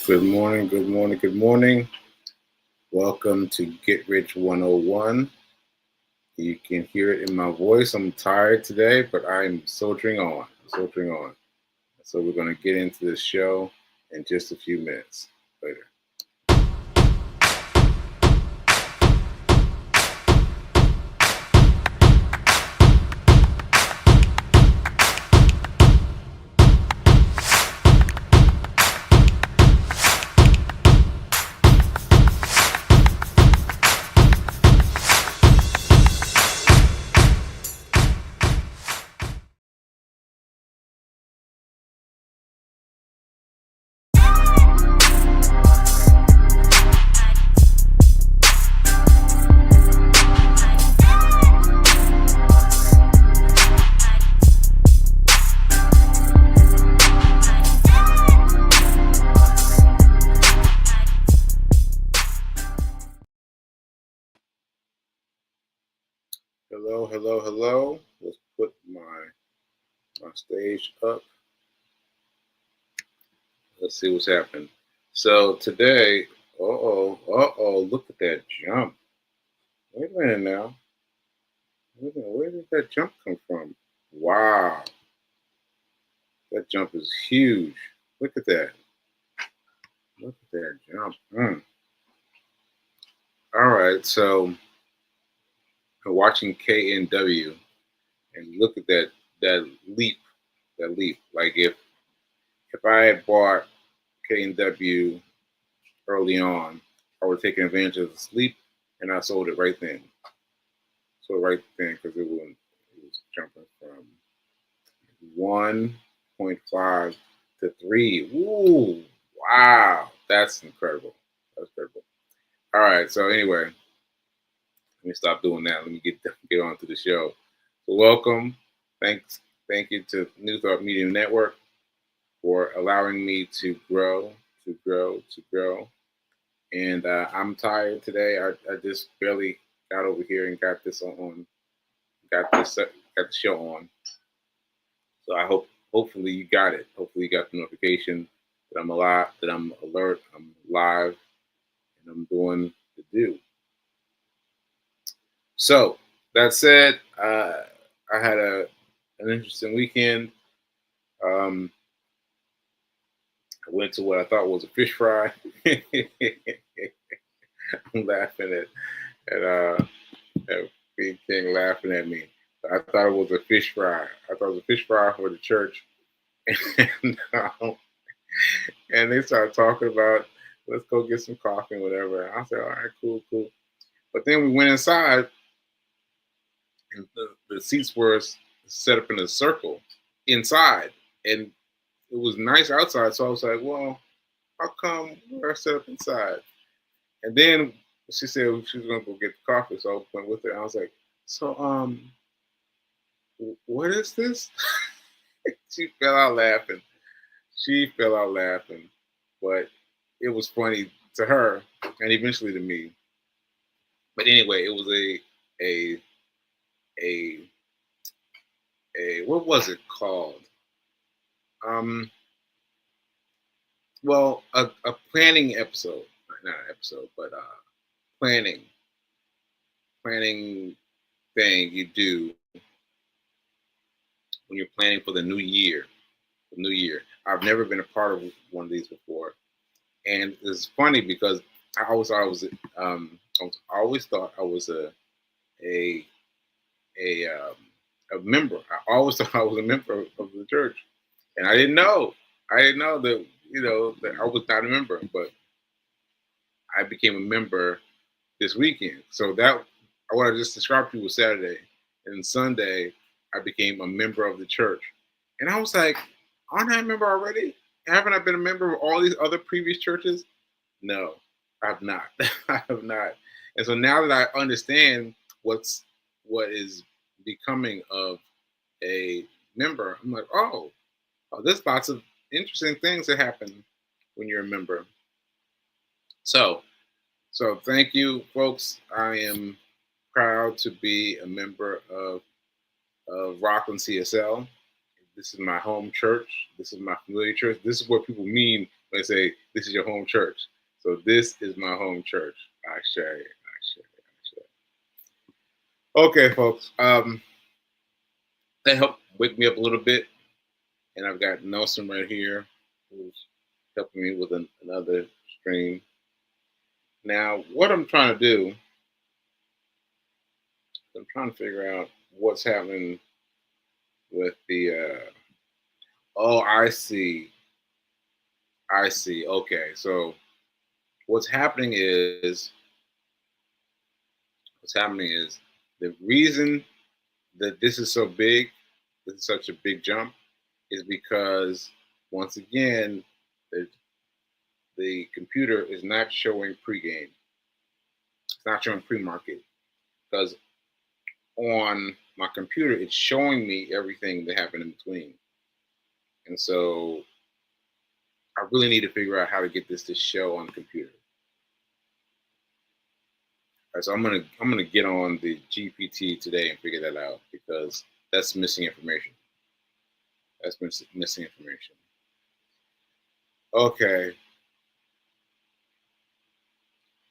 Good morning, good morning, good morning. Welcome to Get Rich 101. You can hear it in my voice. I'm tired today, but I'm soldiering on, soldiering on. So we're going to get into this show in just a few minutes later. Hello, hello, hello. Let's put my stage up. Let's see what's happening. So today, look at that jump. Wait a minute now. Wait a minute, where did that jump come from? Wow, that jump is huge. Look at that. Look at that jump. All right, so I'm watching KNW and look at that leap, that leap. Like if I had bought KNW early on, I would have taken advantage of the leap and I sold it right then. So right then because it was jumping from 1.5 to 3. Ooh, wow, that's incredible. That's incredible. All right, so anyway, let me stop doing that. Let me get on to the show. So welcome. Thank you to New Thought Media Network for allowing me to grow, to grow, to grow. And I'm tired today. I just barely got over here and got this got the show on. So hopefully you got it. Hopefully you got the notification that I'm alive, that I'm alert, I'm live, and I'm doing the do. So that said, I had an interesting weekend. I went to what I thought was a fish fry. I'm laughing at Big King laughing at me. I thought it was a fish fry. I thought it was a fish fry for the church. And, and they started talking about, let's go get some coffee and whatever. And I said, all right, cool, cool. But then we went inside, and the seats were set up in a circle inside. And it was nice outside. So I was like, well, how come we're set up inside? And then she said she was gonna go get the coffee, so I went with her. And I was like, so what is this? She fell out laughing. She fell out laughing, but it was funny to her and eventually to me. But anyway, it was a a what was it called? Um, well, a planning episode, not an episode, but planning thing you do when you're planning for the new year. The new year. I've never been a part of one of these before, and it's funny because I always thought I always thought I was a a um, a member. I always thought I was a member of the church, and I didn't know. I didn't know that that I was not a member, but I became a member this weekend. So that what I just described to you was Saturday, and Sunday I became a member of the church, and I was like, aren't I a member already? Haven't I been a member of all these other previous churches? No, I have not. I have not. And so now that I understand what is becoming of a member, I'm like, there's lots of interesting things that happen when you're a member. So thank you, folks. I am proud to be a member of Rockland CSL. This is my home church. This is my familiar church. This is what people mean They say this is your home church. So this is my home church. I share it. Okay, folks. That helped wake me up a little bit, and I've got Nelson right here, who's helping me with another stream. Now, what I'm trying to do, I'm trying to figure out what's happening with the. Oh, I see. I see. Okay, so what's happening is the reason that this is so big, this is such a big jump, is because once again, the computer is not showing pregame. It's not showing pre-market because on my computer it's showing me everything that happened in between, and so I really need to figure out how to get this to show on the computer. All right, so I'm gonna get on the GPT today and figure that out because that's missing information. That's missing information. Okay,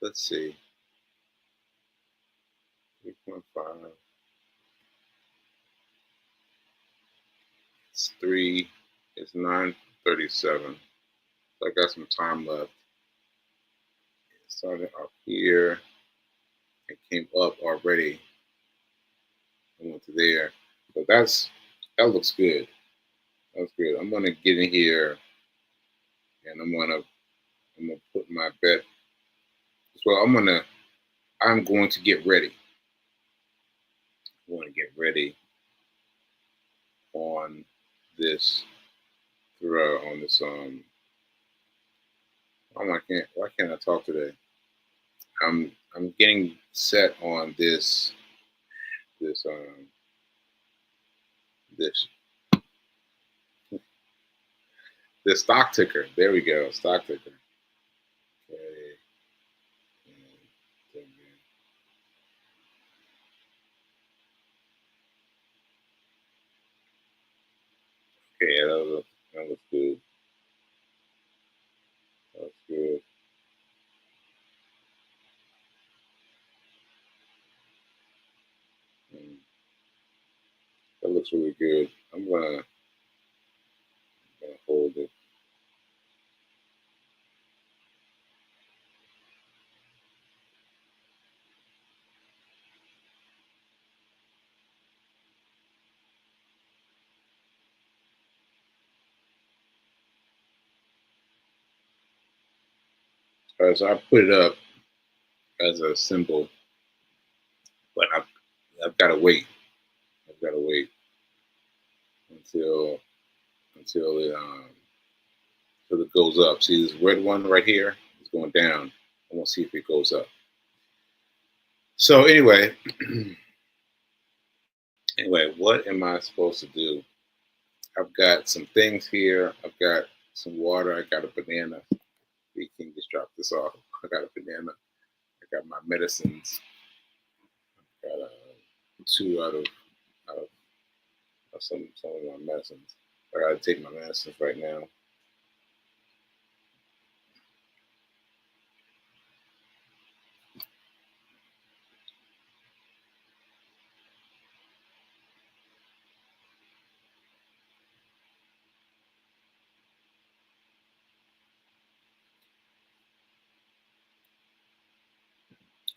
let's see. 3.5. It's 3. It's 9:37. So I got some time left. It started off here. It came up already. I went to there. So that looks good. That's good. I'm gonna get in here and I'm gonna put my bet. So I'm going to get ready. I want to get ready on this on this why can't I talk today? I'm getting set on this this the stock ticker. There we go, stock ticker. Okay. Okay, that looks good. That's good. That looks really good. I'm gonna hold it. All right, so I put it up as a symbol, but I've got to wait. I've got to wait until it goes up. See this red one right here is going down. I want to see if it goes up. So anyway, what am I supposed to do? I've got some things here. I've got some water. I got a banana. We can just drop this off. I got a banana. I got my medicines. I got 2 out of some of my medicines. I gotta take my medicines right now.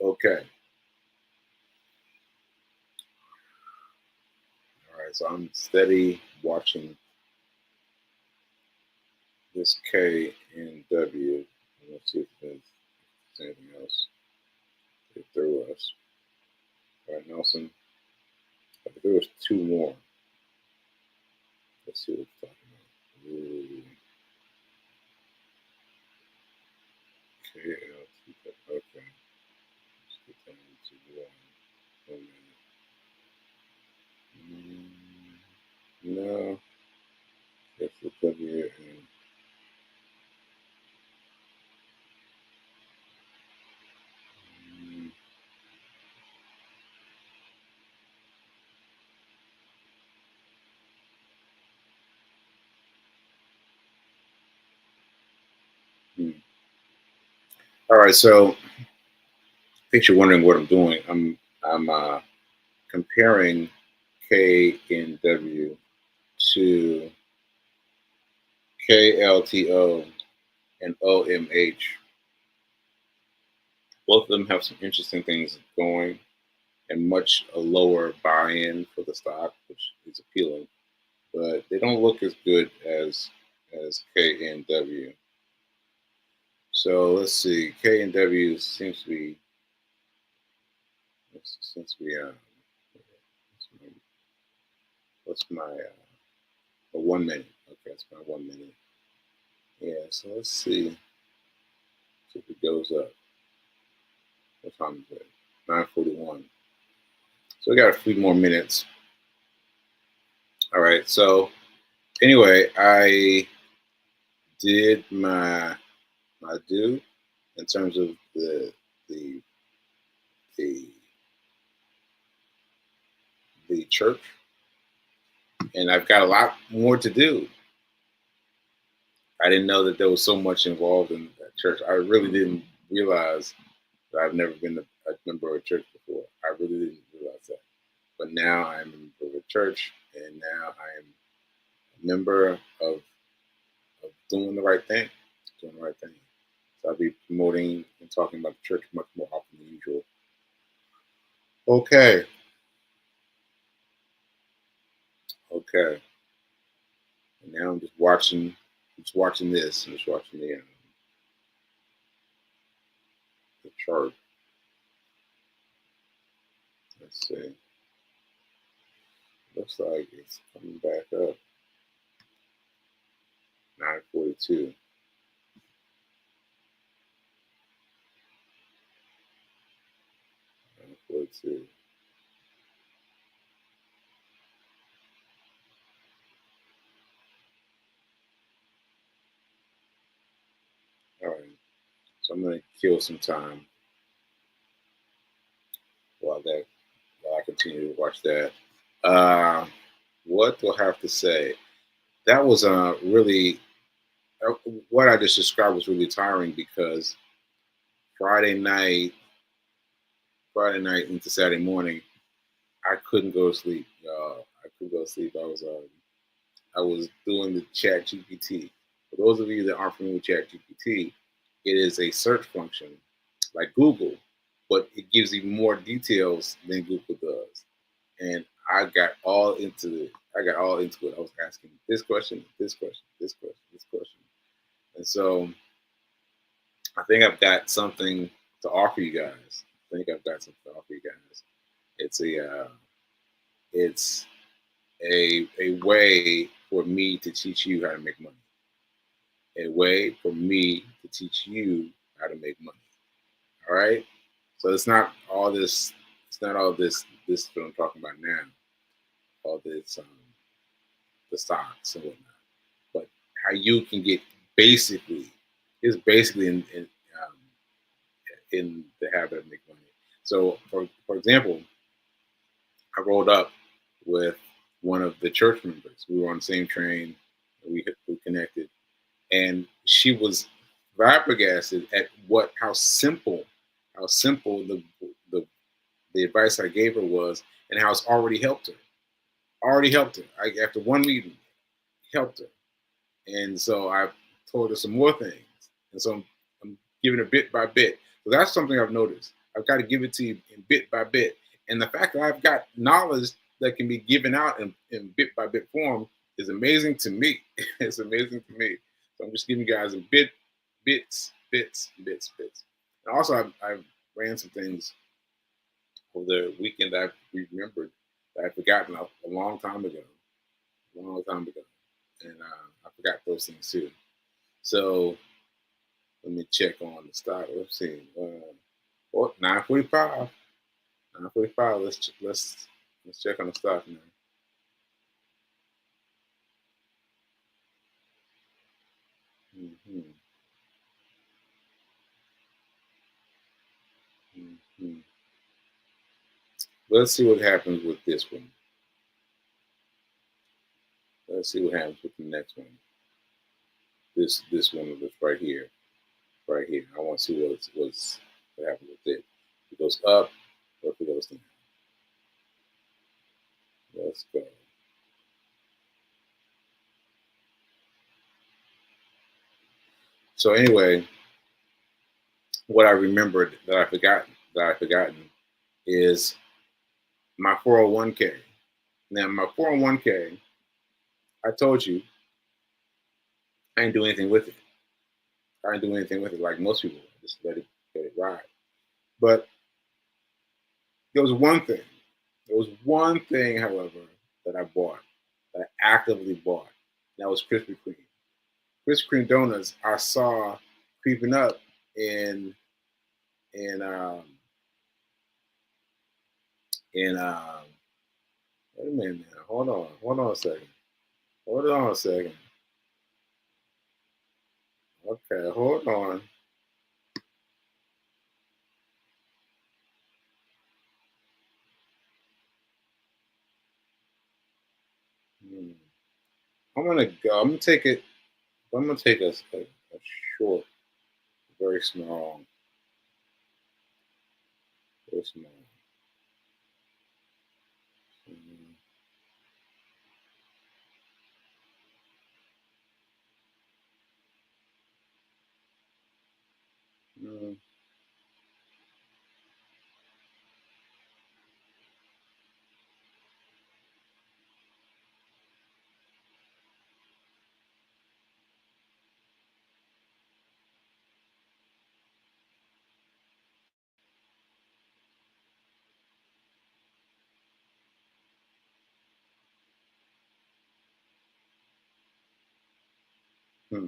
Okay. All right. So I'm steady watching this K and W. Let's see if there's anything else they threw us. All right, Nelson. I think there was 2 more. Let's see what it's talking about. Ooh. Okay. Let's get that into 1. No. That's the W and All right, so in case you're wondering what I'm doing, I'm comparing K and W to KLTO and OMH. Both of them have some interesting things going and much a lower buy-in for the stock, which is appealing. But they don't look as good as K and W. So let's see. K and W seems to be what's my 1 minute? Okay, that's my 1 minute. Yeah. So let's see if it goes up. What time is it? 9:41. So we got a few more minutes. All right. So anyway, I did my due in terms of the the the church, and I've got a lot more to do. I didn't know that there was so much involved in that church. I really didn't realize that I've never been a member of a church before. I really didn't realize that. But now I'm a member of a church, and now I am a member of doing the right thing, doing the right thing. So I'll be promoting and talking about the church much more often than usual. Okay, okay. And now I'm just watching this. I'm just watching the chart. Let's see. Looks like it's coming back up. 9:42. 9:42. All right. So I'm gonna kill some time while that while I continue to watch that. Uh, what do I have to say? That was really what I just described was really tiring because Friday night, Friday night into Saturday morning, I couldn't go to sleep. I couldn't go to sleep. I was doing the Chat GPT. For those of you that aren't familiar with Chat GPT, it is a search function like Google, but it gives you more details than Google does. And I got all into it. I got all into it. I was asking this question, this question, this question, this question. And so I think I've got something to offer you guys. I think I've got something to offer you guys. It's it's a way for me to teach you how to make money. A way for me to teach you how to make money. All right. So it's not all this. It's not all this. This that I'm talking about now. All this the stocks and whatnot. But how you can get basically is basically in the habit of making money. So for example, I rolled up with one of the church members. We were on the same train. We connected, and she was flabbergasted at how simple the the advice I gave her was, and how it's already helped her. Already helped her. After one meeting, helped her. And so I told her some more things. And so I'm giving her bit by bit. So that's something I've noticed. I've got to give it to you in bit by bit. And the fact that I've got knowledge that can be given out in bit by bit form is amazing to me. It's amazing to me. So I'm just giving you guys in bits. And also, I ran some things over the weekend that I remembered that I'd forgotten a long time ago. A long time ago. And I forgot those things too. So let me check on the stock. Let's see. 9:45. 9:45. Let's check on the stock now. Mm-hmm. Mm-hmm. Let's see what happens with this one. Let's see what happens with the next one. This one that's right here. right here. I want to see what happens with it. If it goes up or if it goes down. Let's go. So anyway, what I remembered that I forgotten is my 401k. Now my 401k, I told you I didn't do anything with it. I didn't do anything with it like most people. Just let it ride. But there was one thing. There was one thing, however, that I bought, that I actively bought. And that was Krispy Kreme. Krispy Kreme donuts I saw creeping up in in um in wait a minute now. Hold on a second. Hold on a second. Okay, hold on. Hmm. I'm gonna go. I'm gonna take it. I'm gonna take a short, very small, very small. Mm, mm, hmm.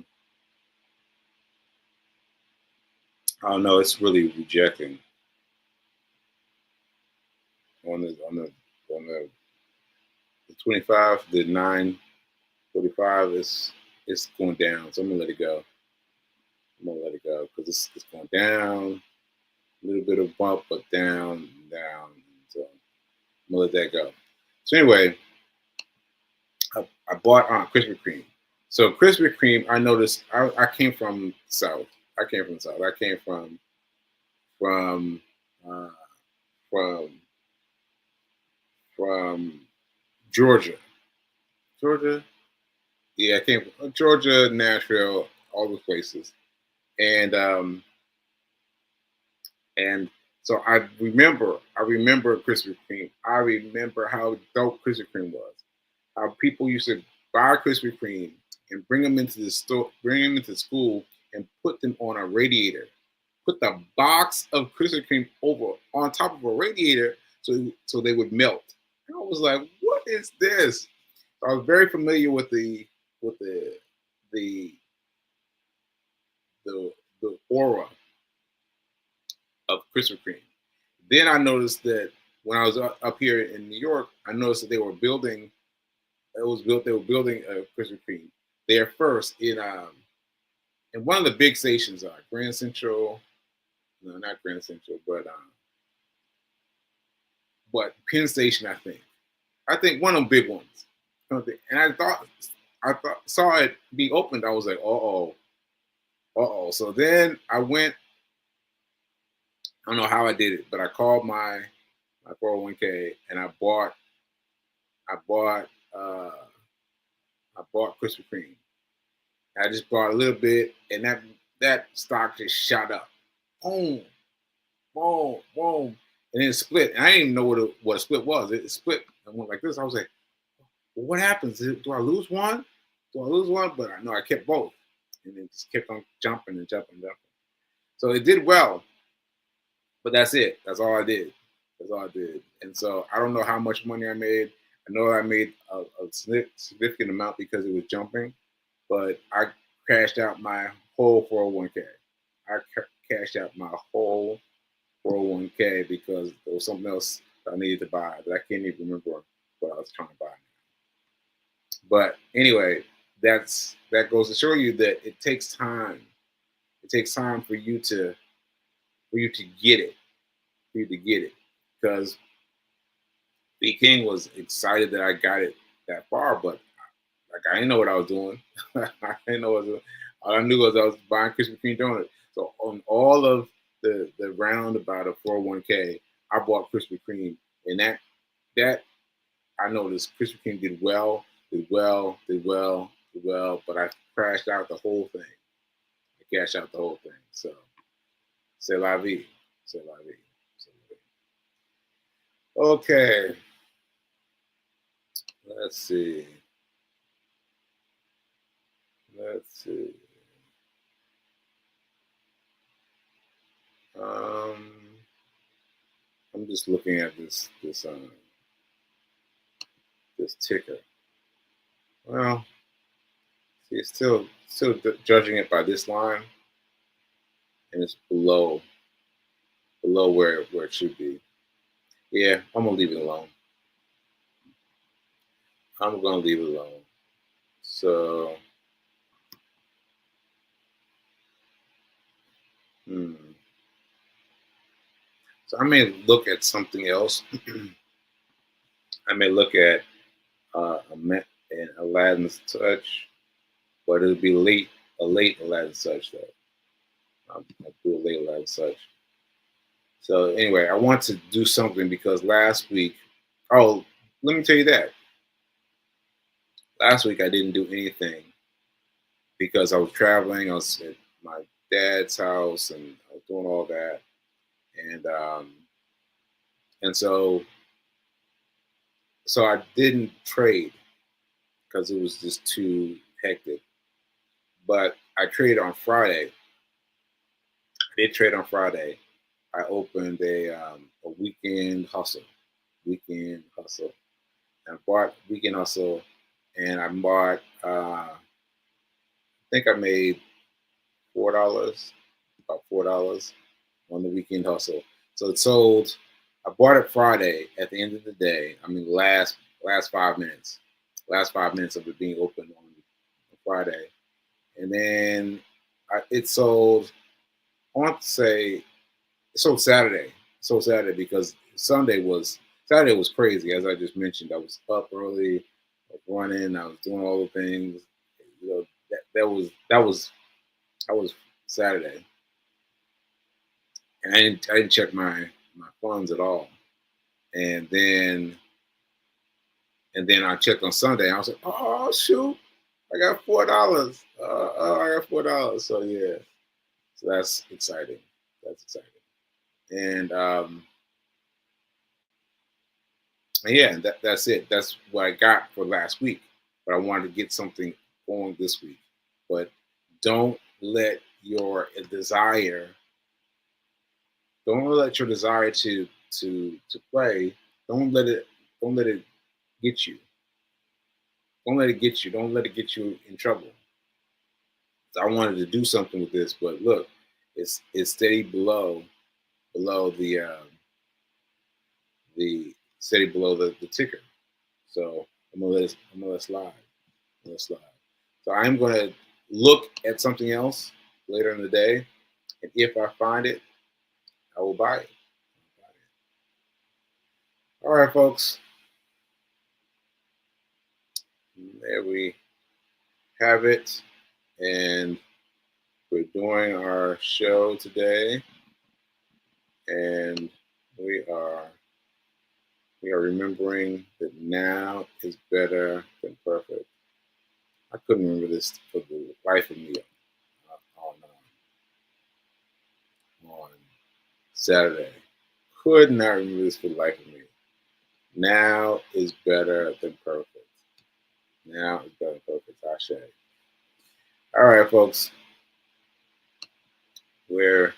Oh no, it's really rejecting on the 25, the 945 is it's going down. So I'm gonna let it go. I'm gonna let it go because it's going down. A little bit of bump, but down, down. So I'm gonna let that go. So anyway, I bought Krispy Kreme. So Krispy Kreme, I noticed I came from South. I came from South. I came from uh, from from Georgia. Georgia, yeah, I came from Georgia, Nashville, all those places, and um, and so I remember Krispy Kreme. I remember how dope Krispy Kreme was. How people used to buy Krispy Kreme and bring them into the store, bring them into school, and put them on a radiator. Put the box of Krispy Kreme over on top of a radiator so they would melt. And I was like, what is this? So I was very familiar with with the the the the aura of Krispy Kreme. Then I noticed that when I was up here in New York, I noticed that they were building. It was built. They were building a Krispy Kreme there first in one of the big stations, Grand Central. No, not Grand Central, but Penn Station, I think. I think one of them big ones. And I thought saw it be opened. I was like, So then I went. I don't know how I did it, but I called my 401k and I bought uh I bought Krispy Kreme. I just bought a little bit, and that stock just shot up. Boom, boom, boom, and then it split. And I didn't even know what a split was. It split and went like this. I was like, well, what happens? Do I lose one? Do I lose one? But I know I kept both, and it just kept on jumping and jumping and jumping. So it did well, but that's it. That's all I did. That's all I did. And so I don't know how much money I made. I know I made a significant amount because it was jumping, but I cashed out my whole 401k. I cashed out my whole 401k because there was something else I needed to buy that I can't even remember what I was trying to buy. But anyway, that goes to show you that it takes time. It takes time for you to get it, for you to get it, because B King was excited that I got it that far, but like I didn't know what I was doing. I didn't know what I was doing. All I knew was I was buying Krispy Kreme donuts. So on all of the roundabout of 401k, I bought Krispy Kreme, and that I noticed Krispy Kreme did well, but I crashed out the whole thing. I cashed out the whole thing. So, c'est la vie, c'est la vie, c'est la vie. Okay, let's see. Let's see. I'm just looking at this ticker. Well, see, it's still judging it by this line, and it's below where it should be. Yeah, I'm gonna leave it alone. I'm gonna leave it alone. So, so I may look at something else. I may look at an Aladdin's Touch, but it'll be a late Aladdin's Touch though. I'll do a late Aladdin's Touch. So anyway, I want to do something because last week, let me tell you that. Last week I didn't do anything because I was traveling. I was at my dad's house and I was doing all that. And so I didn't trade because it was just too hectic. But I traded on Friday. I did trade on Friday. I opened a weekend hustle. And I bought weekend hustle, and I bought. I think I made $4, about $4 on the weekend hustle. So it sold. I bought it Friday at the end of the day. I mean, last 5 minutes. Last 5 minutes of it being open on Friday, and then it sold. I want to say it sold Saturday. Because Saturday was crazy. As I just mentioned, I was up early, I was running, I was doing all the things. You know, that was Saturday, and I didn't check my funds at all. And then I checked on Sunday. And I was like, oh shoot, I got $4. I got $4. So yeah, so that's exciting. And yeah, that's it. That's what I got for last week. But I wanted to get something going this week. But don't let your desire to play, don't let it get you. Don't let it get you. Don't let it get you in trouble. So I wanted to do something with this, but look, it's steady below the steady below the ticker. So I'm gonna let it slide. So I'm gonna look at something else later in the day, and if I find it, I will buy it. All right, folks. There we have it, and we're doing our show today, and we are remembering that now is better than perfect. I couldn't remember this for the life of me on Saturday. Could not remember this for the life of me. Now is better than perfect. Now is better than perfect. Ashe. All right, folks. We're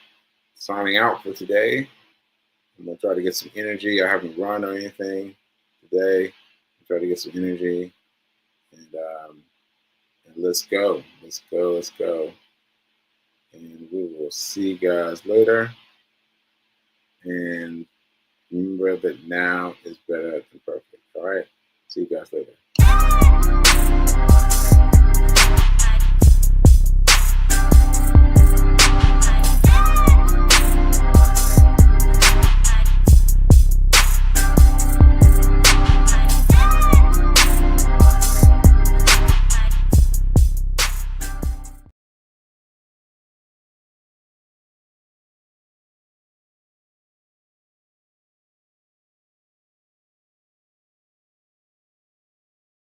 signing out for today. I'm going to try to get some energy. I haven't run or anything today. I'm trying to get some energy. And let's go. And we will see you guys later. And remember that now is better than perfect. All right? See you guys later.